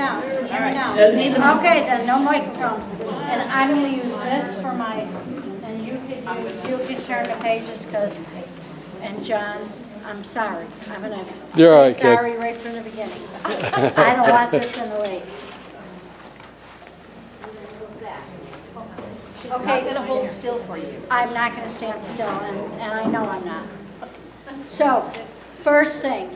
now. Can you hear me now? Doesn't need the Okay, then, no microphone. And I'm gonna use this for my, and you can turn the pages, and John, I'm sorry. I'm gonna You're all right, say kid. sorry right from the beginning. I don't want this in the way. She's not going to hold still for you. I'm not gonna stand still, and I know I'm not. So, first thing,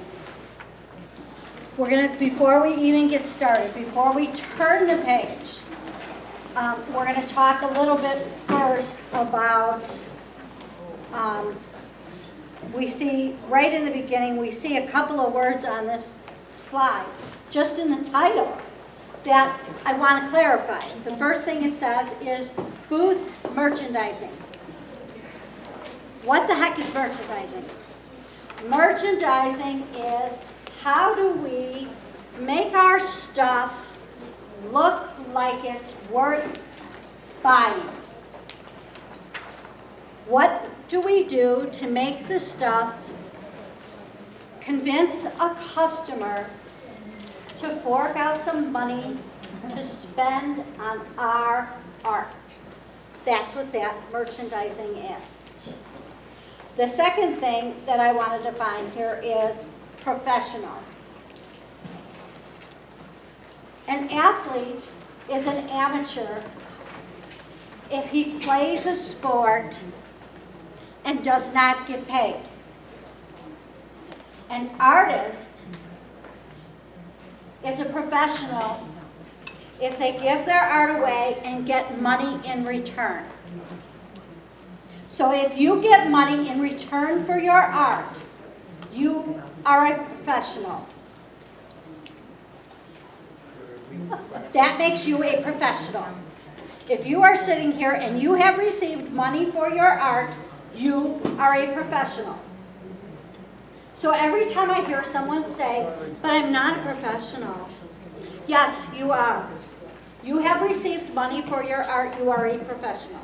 we're gonna, before we even get started, before we turn the page, we're gonna talk a little bit first about, we see, right in the beginning, we see a couple of words on this slide, just in the title, that I want to clarify. The first thing it says is booth merchandising. What the heck is merchandising? Merchandising is how do we make our stuff look like it's worth buying? What do we do to make the stuff convince a customer to fork out some money to spend on our art? That's what that merchandising is. The second thing that I want to define here is professional. An athlete is an amateur if he plays a sport and does not get paid. An artist is a professional if they give their art away and get money in return. So if you get money in return for your art, you are a professional. That makes you a professional. If you are sitting here and you have received money for your art, you are a professional. So every time I hear someone say, but I'm not a professional. Yes, you are. You have received money for your art, you are a professional.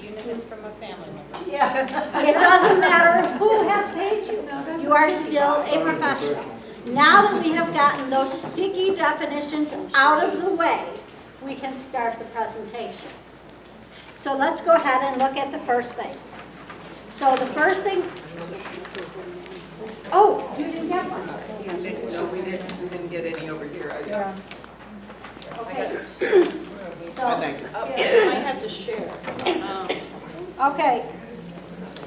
Even if it's from a family member. It doesn't matter who has paid you. You are still a professional. Now that we have gotten those sticky definitions out of the way, we can start the presentation. So let's go ahead and look at the first thing. So the first thing, oh, you didn't get one. No, we didn't get any over here. Okay. So, I have to share. okay.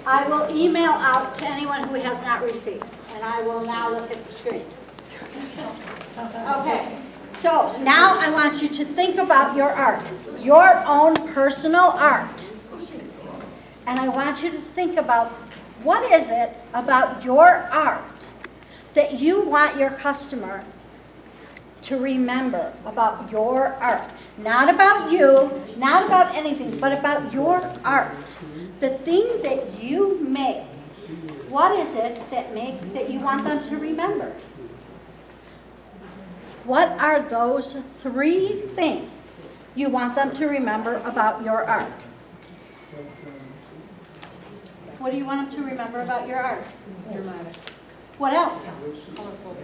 I will email out to anyone who has not received, and I will now look at the screen. Okay. So now I want you to think about your art, your own personal art. And I want you to think about what is it about your art that you want your customer to remember about your art. Not about you, not about anything, but about your art. The thing that you make. What is it that you want them to remember? What are those three things you want them to remember about your art? What do you want them to remember about your art? Dramatic. What else? Colorful.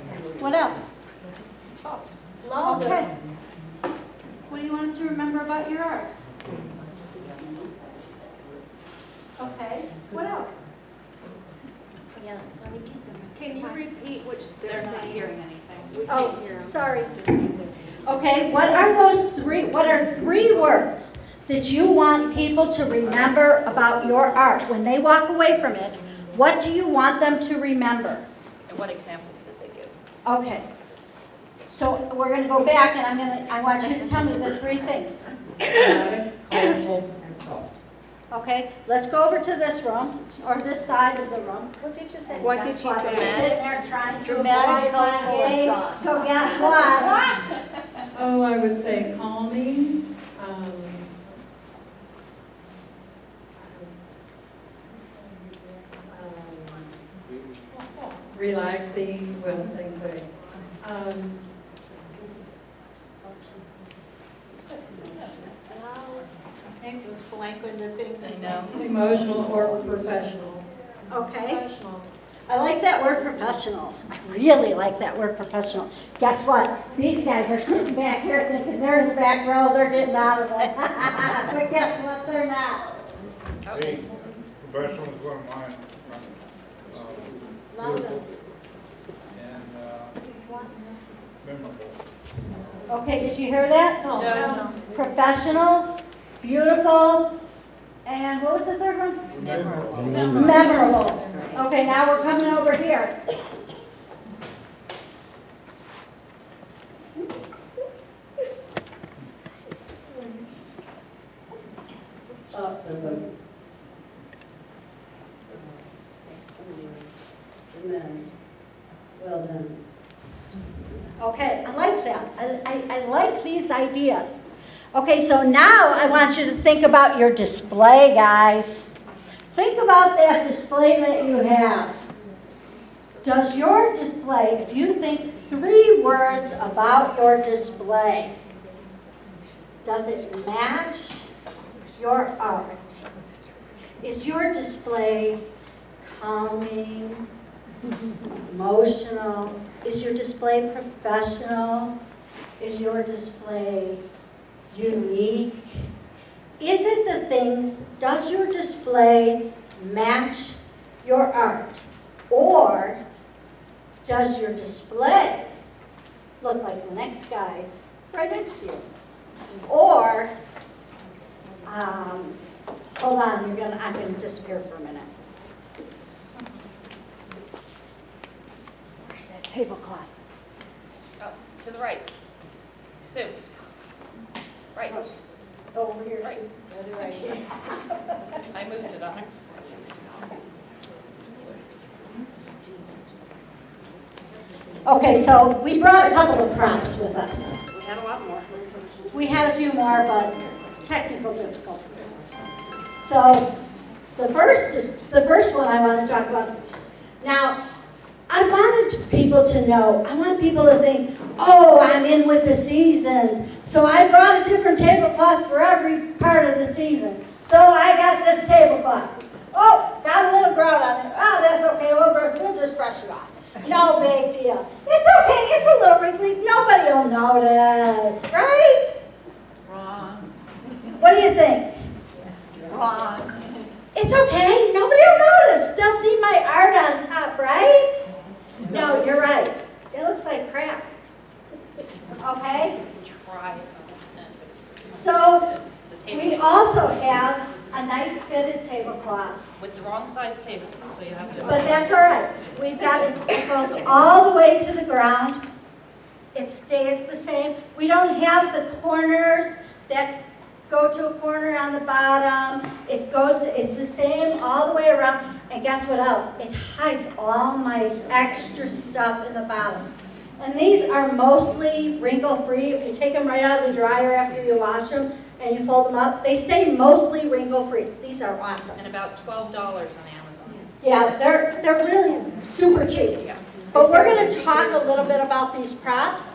What else? Louder. Okay. What do you want them to remember about your art? Okay. What else? Yes. Let me keep them. Can you repeat which they're not hearing anything? Oh, sorry. Okay, what are three words that you want people to remember about your art? When they walk away from it, what do you want them to remember? And what examples did they give? Okay. So we're going to go back and I want you to tell me the three things. Colorful, and soft. Okay, let's go over to this room, or this side of the room. What did you say? What did she That's why say? they're sitting there trying to Dramatic, avoid my colorful, and gaze. soft. So guess what? Oh, I would say calming, relaxing, well, same thing. It was blank when the things I know. Emotional or professional. Okay, Professional. I like that word professional. I really like that word professional. Guess what? These guys are sitting back here thinking they're in the back row, they're getting out of it. But guess what? They're not. Hey, professional is one of mine. Beautiful and memorable. Okay, did you hear that? No. Professional, beautiful, and what was the third one? Memorable. Memorable. Okay, now we're coming over here. Well done. Okay, I like that. I like these ideas. Okay, so now I want you to think about your display, guys. Think about that display that you have. Does your display, if you think 3 words about your display, does it match your art? Is your display calming, emotional? Is your display professional? Is your display unique? Is it the things, does your display match your art? Or does your display look like the next guy's right next to you? Or, hold on, I'm gonna disappear for a minute. Where's that tablecloth? Oh, to the right. Sue. Right. Over here. Right. I moved it on. Okay, so we brought a couple of props with us. We had a lot more. We had a few more, but technical difficulties. So the first one I want to talk about. Now, I wanted people to know, I want people to think, oh, I'm in with the seasons. So I brought a different tablecloth for every part of the season. So I got this tablecloth. Oh, got a little grout on it. Oh, that's okay, we'll just brush it off. No big deal. It's okay, it's a little wrinkly. Nobody will notice, right? Wrong. What do you think? Wrong. It's okay, nobody will notice. They'll see my art on top, right? No, you're right. It looks like crap. Okay? Try it on this end, but it's- So the table we also have a nice fitted tablecloth. with the wrong size table, so you have to. But that's all right. We've got it, it goes all the way to the ground. It stays the same. We don't have the corners that go to a corner on the bottom. It's the same all the way around. And guess what else? It hides all my extra stuff in the bottom. And these are mostly wrinkle-free. If you take them right out of the dryer after you wash them and you fold them up, they stay mostly wrinkle-free. These are awesome. And about $12 on Amazon. Yeah, they're really super cheap. Yeah. But we're going to talk a little bit about these props.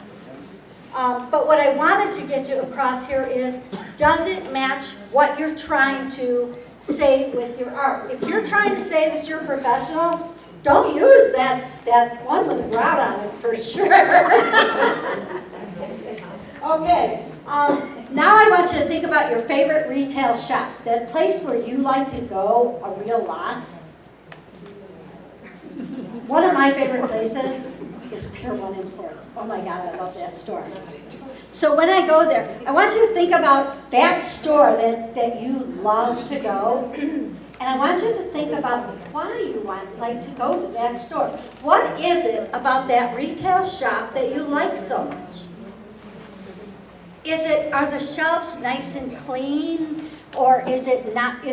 But what I wanted to get you across here is, does it match what you're trying to say with your art? If you're trying to say that you're professional, don't use that one with the grout on it for sure. Okay, now I want you to think about your favorite retail shop, that place where you like to go a real lot. One of my favorite places is Pier 1 Imports. Oh my God, I love that store. So when I go there, I want you to think about that store that you love to go. And I want you to think about why you like to go to that store. What is it about that retail shop that you like so much? Are the shelves nice and clean? Or is it not,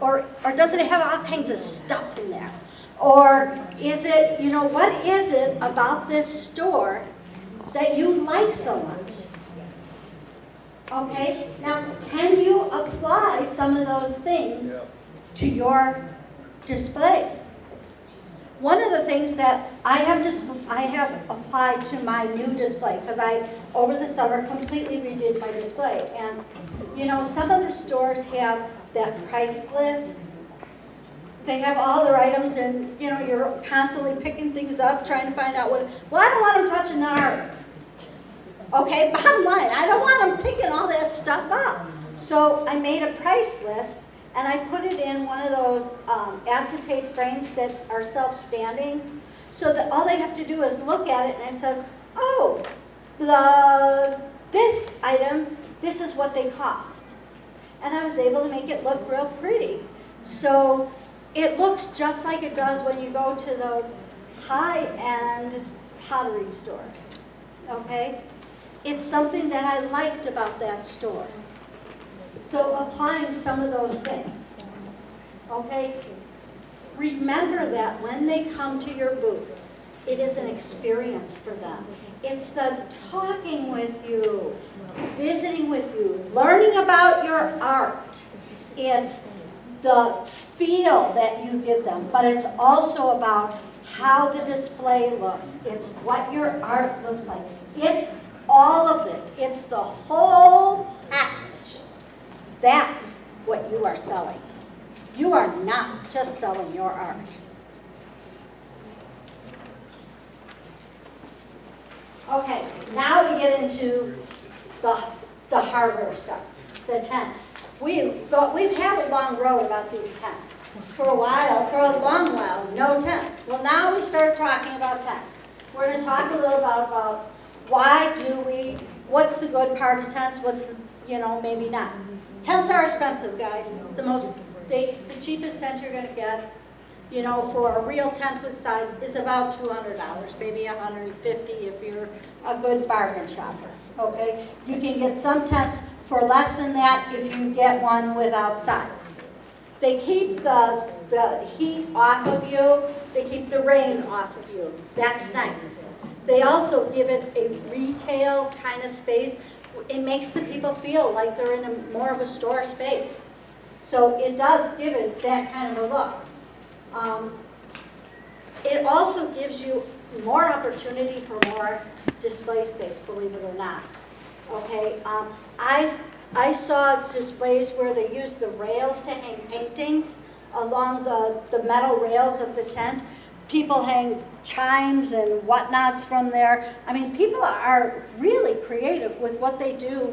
or does it have all kinds of stuff in there? Or is it, what is it about this store that you like so much? Okay, now can you apply some of those things to your display? One of the things that I have applied to my new display, because I, over the summer, completely redid my display. And, some of the stores have that price list they have all their items and, you know, you're constantly picking things up, trying to find out what, well, I don't want them touching the art. Okay, bottom line, I don't want them picking all that stuff up. So I made a price list and I put it in one of those acetate frames that are self-standing, so that all they have to do is look at it and it says, oh, this item, this is what they cost. And I was able to make it look real pretty. So it looks just like it does when you go to those high-end pottery stores, okay? It's something that I liked about that store. So applying some of those things, okay? Remember that when they come to your booth, it is an experience for them. It's the talking with you, visiting with you, learning about your art. It's the feel that you give them, but it's also about how the display looks. It's what your art looks like. It's all of it. It's the whole package. That's what you are selling. You are not just selling your art. Okay, now we get into the hardware stuff, the tents. We've had a long road about these tents. For a long while, no tents. Well, now we start talking about tents. We're going to talk a little about what's the good part of tents, what's the, maybe not. Tents are expensive, guys. The cheapest tent you're going to get, for a real tent with sides is about $200, maybe $150 if you're a good bargain shopper, okay? You can get some tents for less than that if you get one without sides. They keep the heat off of you, they keep the rain off of you. That's nice. They also give it a retail kind of space. It makes the people feel like they're in more of a store space. So it does give it that kind of a look. It also gives you more opportunity for more display space, believe it or not. Okay, I saw displays where they use the rails to hang paintings along the metal rails of the tent. People hang chimes and whatnots from there. I mean, people are really creative with what they do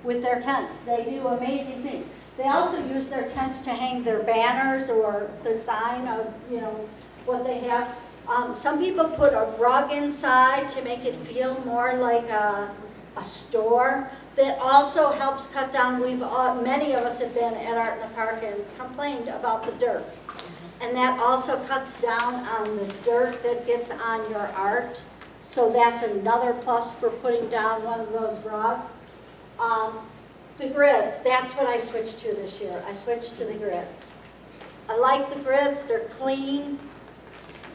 with their tents. They do amazing things. They also use their tents to hang their banners or the sign of, what they have. Some people put a rug inside to make it feel more like a store. That also helps cut down. Many of us have been at Art in the Park and complained about the dirt. And that also cuts down on the dirt that gets on your art. So that's another plus for putting down one of those rugs. The grids, that's what I switched to this year. I switched to the grids. I like the grids, they're clean.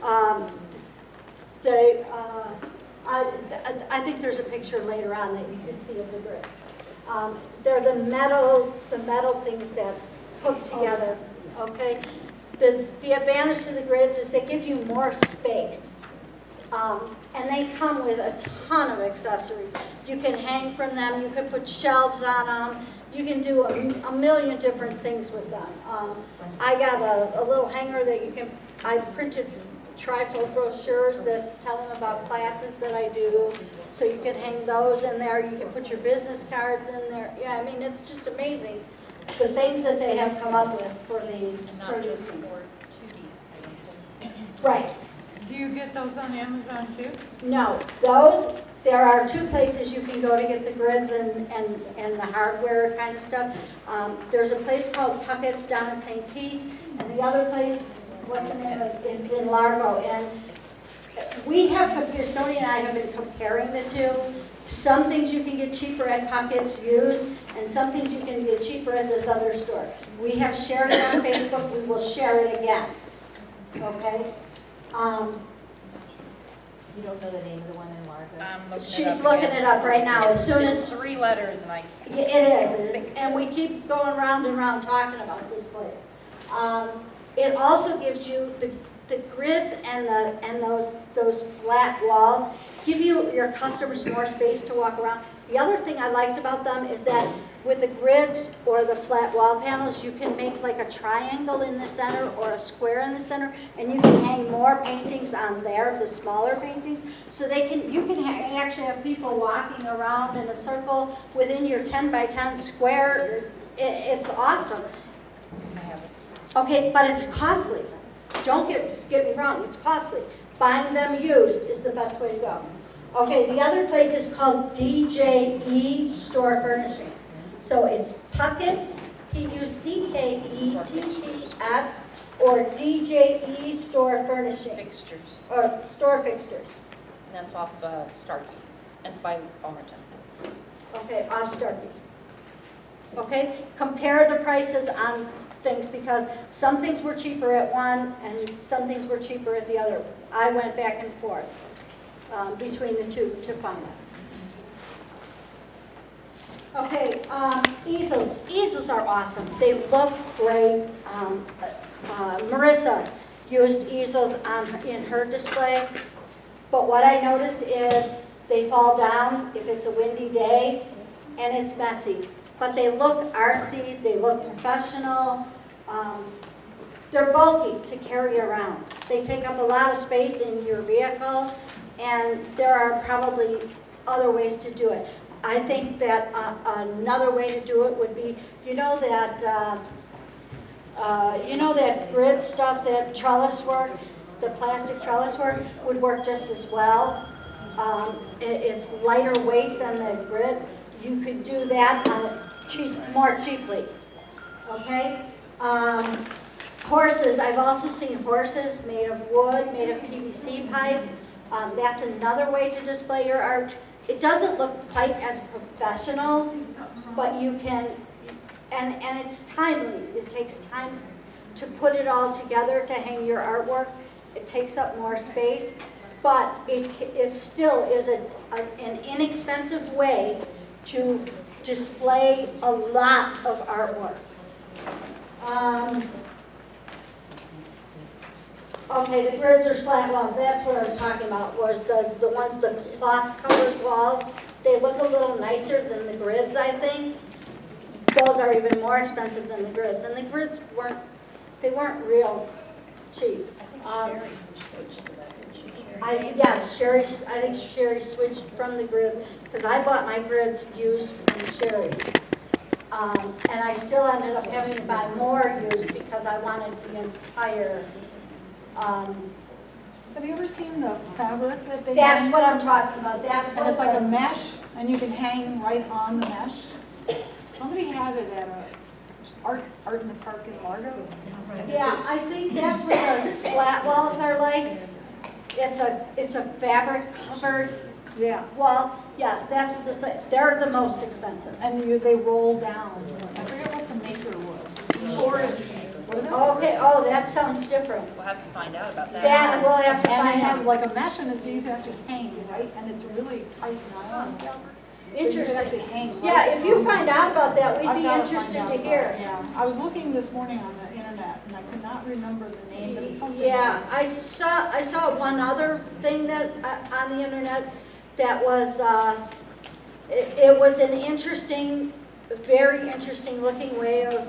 I think there's a picture later on that you can see of the grids. They're the metal things that hook together, okay? The advantage to the grids is they give you more space. And they come with a ton of accessories. You can hang from them, you can put shelves on them, you can do a million different things with them. I got a little hanger that I printed trifold brochures that tell them about classes that I do, so you can hang those in there, you can put your business cards in there. Yeah, I mean, it's just amazing, the things that they have come up with for these. And not just for 2D. Right. Do you get those on Amazon too? No, there are two places you can go to get the grids and the hardware kind of stuff. There's a place called Puckett's down in St. Pete, and the other place, what's the name of it? It's in Largo. And Stoney and I have been comparing the two. Some things you can get cheaper at Puckett's used, and some things you can get cheaper at this other store. We have shared it on Facebook. We will share it again. Okay? You don't know the name of the one in Largo? She's looking it up right now. As soon It's as 3 letters and I it is, and we keep going round and round talking about this place. It also gives you the grids and those flat walls. give your customers more space to walk around. The other thing I liked about them is that with the grids or the flat wall panels, you can make like a triangle in the center or a square in the center, and you can hang more paintings on there, the smaller paintings, so you can actually have people walking around in a circle within your 10 by 10 square. It's awesome. Okay, but it's costly. Don't get me wrong, it's costly. Buying them used is the best way to go. Okay, the other place is called DJE Store Furnishings. So it's Puckett's, Puckett's, or DJE Store Furnishings, Fixtures. or store fixtures. And that's off Starkey and by Palmerton. Okay, off Starkey. Okay, compare the prices on things because some things were cheaper at one and some things were cheaper at the other. I went back and forth between the two to find out. Okay, easels. Easels are awesome. They look great. Marissa used easels in her display, but what I noticed is they fall down if it's a windy day and it's messy. But they look artsy, they look professional. They're bulky to carry around. They take up a lot of space in your vehicle, and there are probably other ways to do it. I think that another way to do it would be, you know that grid stuff, that trellis work, the plastic trellis work would work just as well. It's lighter weight than the grid. You could do that more cheaply. Okay. Horses. I've also seen horses made of wood, made of PVC pipe. That's another way to display your art. It doesn't look quite as professional, but you can, and it's timely. It takes time to put it all together to hang your artwork. It takes up more space, but it still is an inexpensive way to display a lot of artwork. Okay, the grids or slat walls, that's what I was talking about, was the ones, the cloth-covered walls. They look a little nicer than the grids, I think. Those are even more expensive than the grids, and the grids weren't real cheap. Sherry switched to that, didn't she, Sherry? Yes, Sherry, I think Sherry switched from the grid, because I bought my grids used from Sherry. And I still ended up having to buy more used because I wanted the entire, Have you ever seen the fabric that they that's hang? what I'm talking about, that's And what it's like a the, mesh, and you can hang right on the mesh. Somebody had it at Art in the Park in Largo. yeah, I think that's what the slat walls are like. It's a fabric covered Yeah, wall, yes, that's what they're the most expensive. and they roll down. I forget what the maker was. Orange. What is it? Okay, oh, that sounds different. We'll have to find out about that. That, we'll have to And find it has out. like a mesh in it, so you can actually hang, right? And it's really tight nylon. So you can Interesting. actually hang. right Yeah, if you on. find out about that, we'd I've be gotta find interested out to about hear. it, Yeah, I was looking this morning on the internet, and I could not remember the name, but it's something. Yeah, I saw one other thing that on the internet that was it was an interesting, very interesting looking way of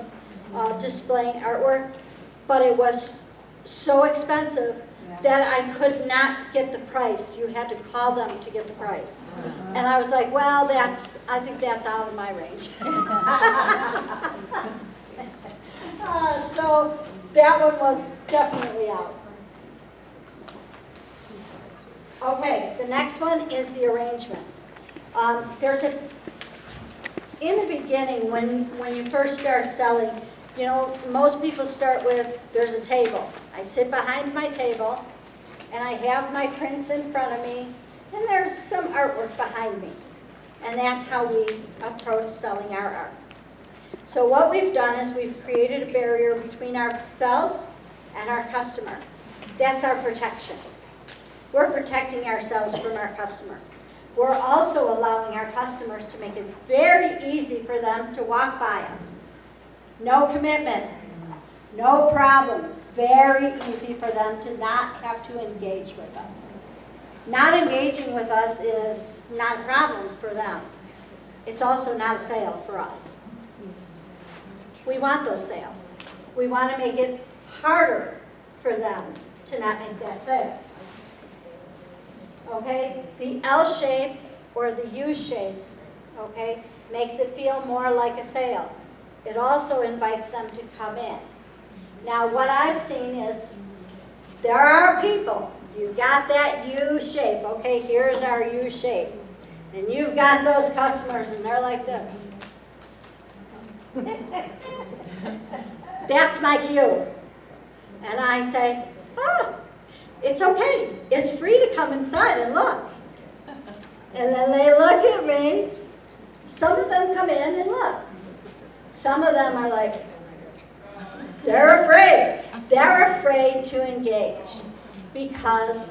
displaying artwork, but it was so expensive that I could not get the price. You had to call them to get the price. And I was like, well, I think that's out of my range. So that one was definitely out. Okay, the next one is the arrangement. In the beginning, when you first start selling, you know, most people start with, there's a table. I sit behind my table, and I have my prints in front of me, and there's some artwork behind me. And that's how we approach selling our art. So what we've done is we've created a barrier between ourselves and our customer. That's our protection. We're protecting ourselves from our customer. We're also allowing our customers to make it very easy for them to walk by us. No commitment, no problem. Very easy for them to not have to engage with us. Not engaging with us is not a problem for them. It's also not a sale for us. We want those sales. We want to make it harder for them to not make that sale. Okay? The L shape or the U shape, okay, makes it feel more like a sale. It also invites them to come in. Now, what I've seen is there are people, you got that U shape, okay, here's our U shape. And you've got those customers and they're like this. That's my cue. And I say, oh, it's okay. It's free to come inside and look. And then they look at me. Some of them come in and look. Some of them are like, they're afraid. They're afraid to engage because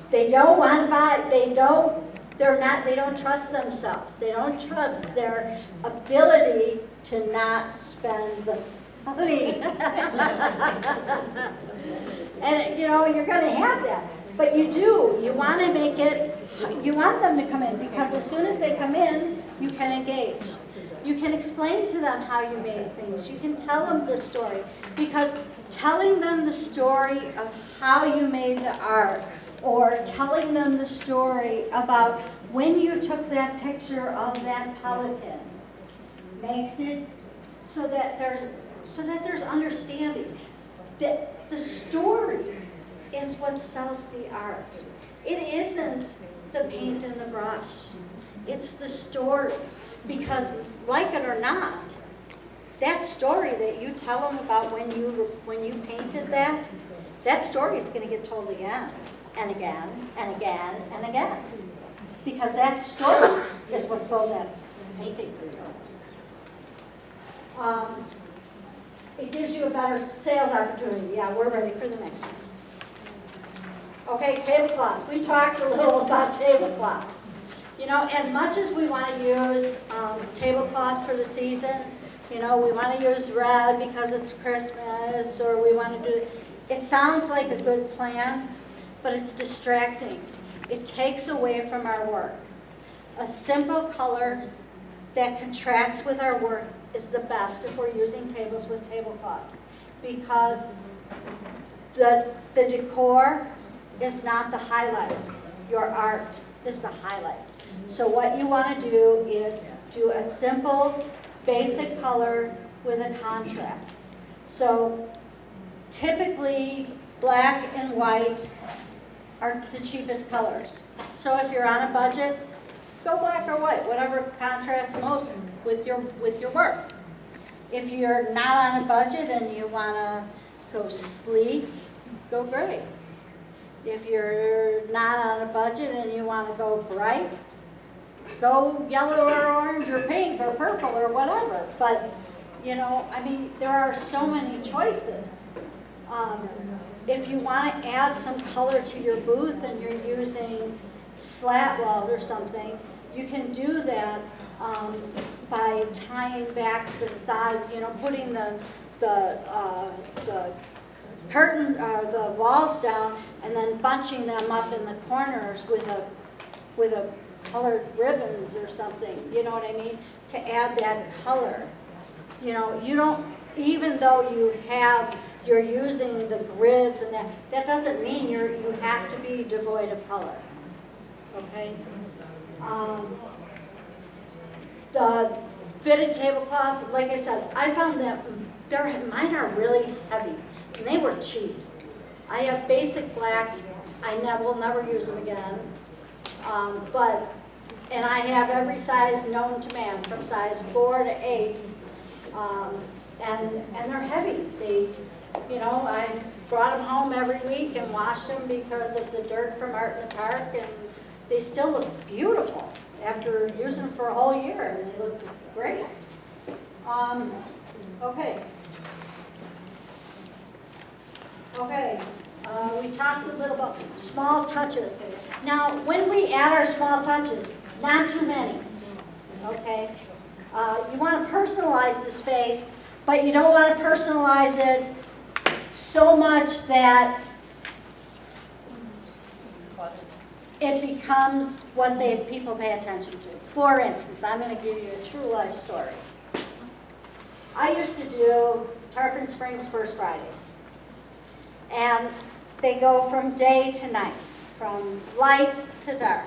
they don't want to buy, they don't trust themselves. They don't trust their ability to not spend the money. And you know, you're going to have that. But you do. You want to make it, you want them to come in because as soon as they come in, you can engage. You can explain to them how you made things. You can tell them the story. Because telling them the story of how you made the art or telling them the story about when you took that picture of that pelican makes it so that there's understanding. That the story is what sells the art. It isn't the paint and the brush. It's the story. Because, like it or not, that story that you tell them about when you painted that story is going to get told again and again and again and again. Because that story is what sold that painting for you. It gives you a better sales opportunity. Yeah, we're ready for the next one. Okay, tablecloths. We talked a little about tablecloths. You know, as much as we want to use tablecloth for the season, you know, we want to use red because it's Christmas, or we want to do, it sounds like a good plan, but it's distracting. It takes away from our work. A simple color that contrasts with our work is the best if we're using tables with tablecloths, because the decor is not the highlight. Your art is the highlight. So what you want to do is do a simple, basic color with a contrast. So typically, black and white are the cheapest colors. So if you're on a budget, go black or white, whatever contrasts most with your work. If you're not on a budget and you want to go sleek, go gray. If you're not on a budget and you want to go bright, go yellow or orange or pink or purple or whatever. But, you know, I mean, there are so many choices. If you want to add some color to your booth and you're using slat walls or something, you can do that by tying back the sides, you know, putting the curtain, the walls down, and then bunching them up in the corners with a colored ribbons or something, you know what I mean, to add that color. You know, you don't, even though you're using the grids and that doesn't mean you have to be devoid of color, okay? The fitted tablecloths, like I said, I found that mine are really heavy, and they were cheap. I have basic black, I will never use them again. And I have every size known to man, from size 4 to 8, and they're heavy. You know, I brought them home every week and washed them because of the dirt from Art in the Park, and they still look beautiful after using them for a whole year, and they look great. Okay, we talked a little about small touches. Now, when we add our small touches, not too many, okay? You want to personalize the space, but you don't want to personalize it so much that it becomes what people pay attention to. For instance, I'm going to give you a true life story. I used to do Tarpon Springs First Fridays. And they go from day to night, from light to dark.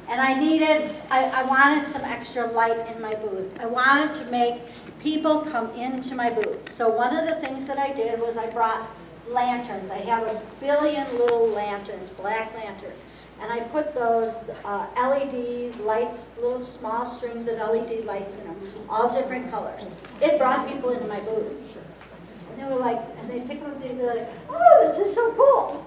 And I wanted some extra light in my booth. I wanted to make people come into my booth. So one of the things that I did was I brought lanterns. I have a billion little lanterns, black lanterns. And I put those LED lights, little small strings of LED lights in them, all different colors. It brought people into my booth. And they were like, and they pick them up, they'd be like, oh, this is so cool.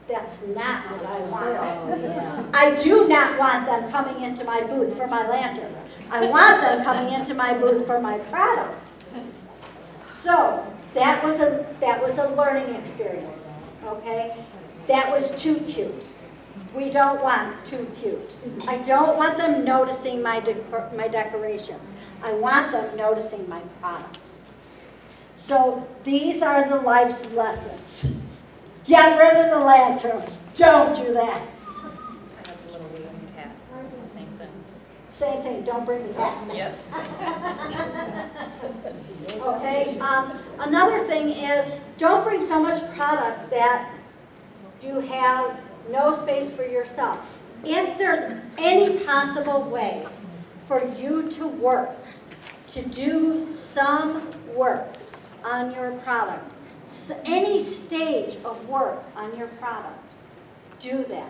That's not what I want. I do not want them coming into my booth for my lanterns. I want them coming into my booth for my products. So that was a learning experience, okay? That was too cute. We don't want too cute. I don't want them noticing my decorations. I want them noticing my products. So these are the life's lessons. Get rid of the lanterns. Don't do that. I have a little waving cat. It's the same thing. Same thing, don't bring the cat. Yes. Okay, another thing is, don't bring so much product that you have no space for yourself. If there's any possible way for you to work, to do some work on your product, any stage of work on your product, do that.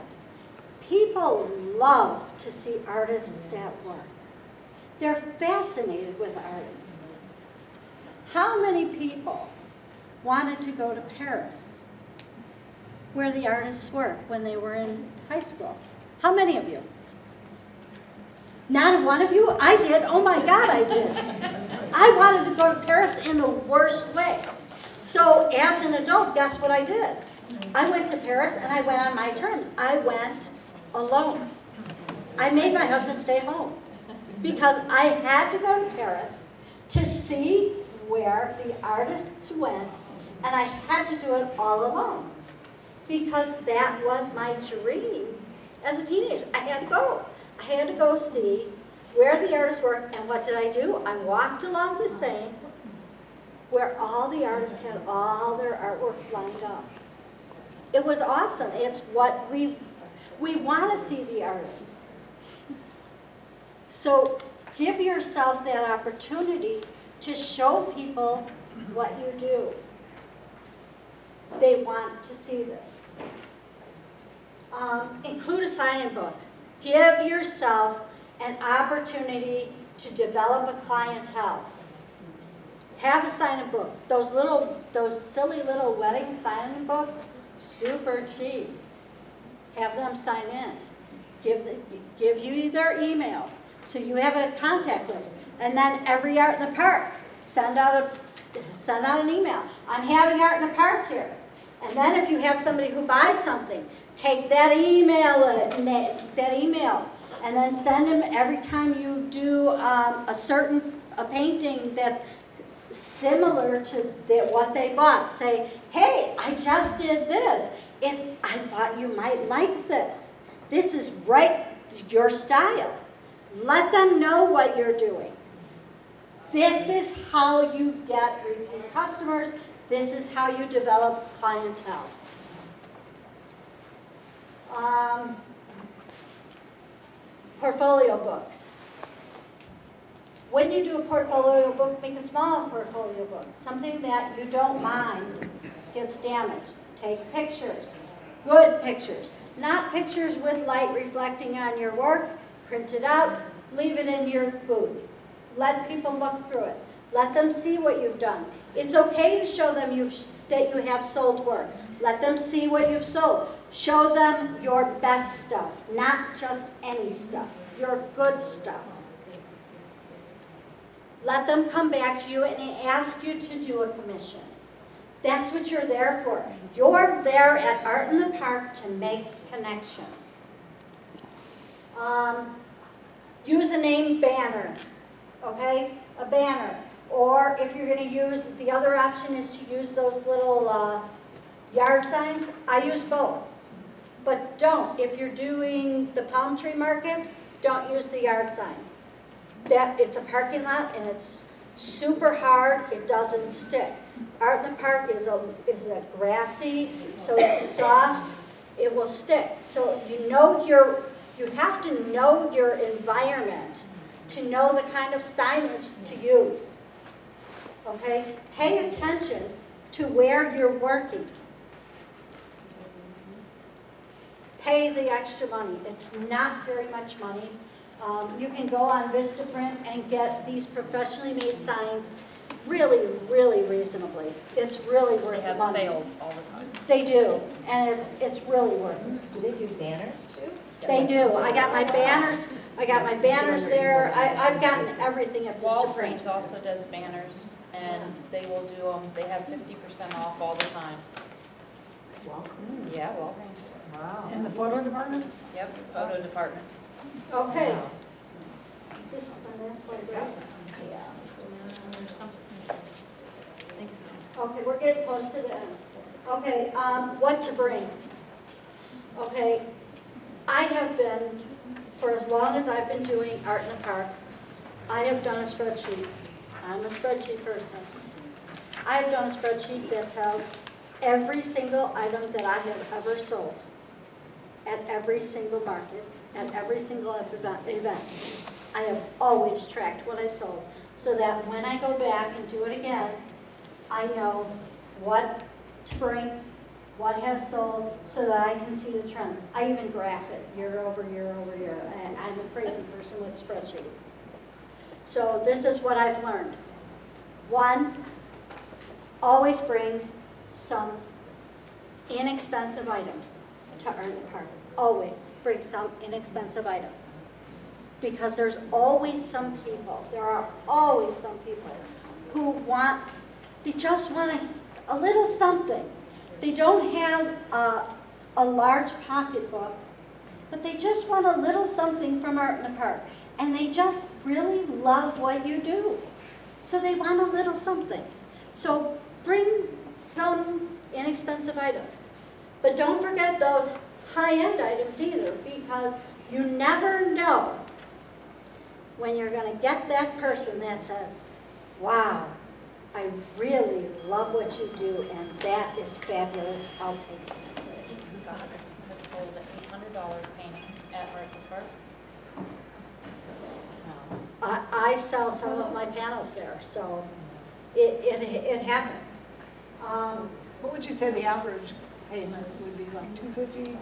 People love to see artists at work. They're fascinated with artists. How many people wanted to go to Paris, where the artists were when they were in high school? How many of you? Not one of you? I did. Oh my God, I did. I wanted to go to Paris in the worst way. So as an adult, guess what I did? I went to Paris and I went on my terms. I went alone. I made my husband stay home because I had to go to Paris to see where the artists went, and I had to do it all alone because that was my dream as a teenager. I had to go. I had to go see where the artists worked, and what did I do? I walked along the Seine where all the artists had all their artwork lined up. It was awesome. It's what we want to see the artists. So give yourself that opportunity to show people what you do. They want to see this. Include a sign-in book. Give yourself an opportunity to develop a clientele. Have a sign-in book. Those silly little wedding sign-in books, super cheap. Have them sign in. Give you their emails so you have a contact list. And then every Art in the Park, send out an email. I'm having Art in the Park here. And then if you have somebody who buys something, take that email, and then send them every time you do a painting that's similar to what they bought. Say, hey, I just did this. I thought you might like this. This is right your style. Let them know what you're doing. This is how you get repeat customers. This is how you develop clientele. Portfolio books. When you do a portfolio book, make a small portfolio book, something that you don't mind gets damaged. Take pictures, good pictures, not pictures with light reflecting on your work. Print it out, leave it in your booth. Let people look through it. Let them see what you've done. It's okay to show them that you have sold work. Let them see what you've sold. Show them your best stuff, not just any stuff, your good stuff. Let them come back to you and ask you to do a commission. That's what you're there for. You're there at Art in the Park to make connections. Use a name banner, okay? A banner. Or if you're going to use, the other option is to use those little yard signs. I use both. But don't, if you're doing the palm tree market, don't use the yard sign. It's a parking lot and it's super hard, it doesn't stick. Art in the Park is a grassy, so it's soft, it will stick. So you have to know your environment to know the kind of signage to use. Okay? Pay attention to where you're working. Pay the extra money. It's not very much money. You can go on Vistaprint and get these professionally made signs really, really reasonably. It's really worth They the have money. sales all the time. They do, and it's really worth it. Do they do banners too? They do. I got my banners. I got my banners there. I've gotten everything at Vistaprint. Walgreens also does banners, and they will do them, they have 50% off all the time. Yeah, Walgreens. Wow. In the photo department? Yep, photo department. Okay. Wow. This one, that's like that. Yeah. There's something. Thanks. Okay, we're getting close to the end. Okay, what to bring? Okay, I have been, for as long as I've been doing Art in the Park, I have done a spreadsheet. I'm a spreadsheet person. I have done a spreadsheet that tells every single item that I have ever sold at every single market, at every single event. I have always tracked what I sold so that when I go back and do it again, I know what to bring, what has sold, so that I can see the trends. I even graph it year over year over year. And I'm a crazy person with spreadsheets. So this is what I've learned. One, always bring some inexpensive items to Art in the Park. Always bring some inexpensive items. Because there's always some people, there are always some people who they just want a little something. They don't have a large pocketbook, but they just want a little something from Art in the Park. And they just really love what you do. So they want a little something. So bring some inexpensive items. But don't forget those high-end items either, because you never know when you're going to get that person that says, wow, I really love what you do, and that is fabulous, I'll take it. Scott has sold an $800 painting at Art in the Park. I sell some of my panels there, so it happens. What would you say the average payment would be, like $250?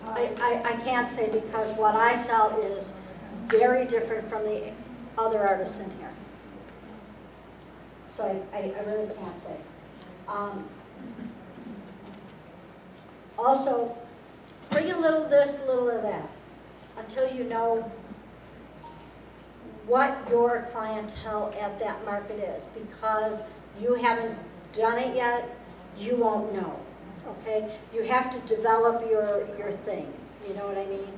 I can't say because what I sell is very different from the other artists in here. So I really can't say. Also, bring a little of this, a little of that, until you know what your clientele at that market is. Because you haven't done it yet, you won't know, okay? You have to develop your thing, you know what I mean?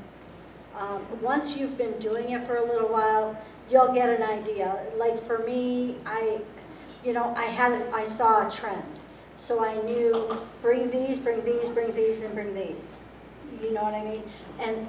Once you've been doing it for a little while, you'll get an idea. Like for me, I saw a trend. So I knew, bring these, bring these, bring these, and bring these. You know what I mean? And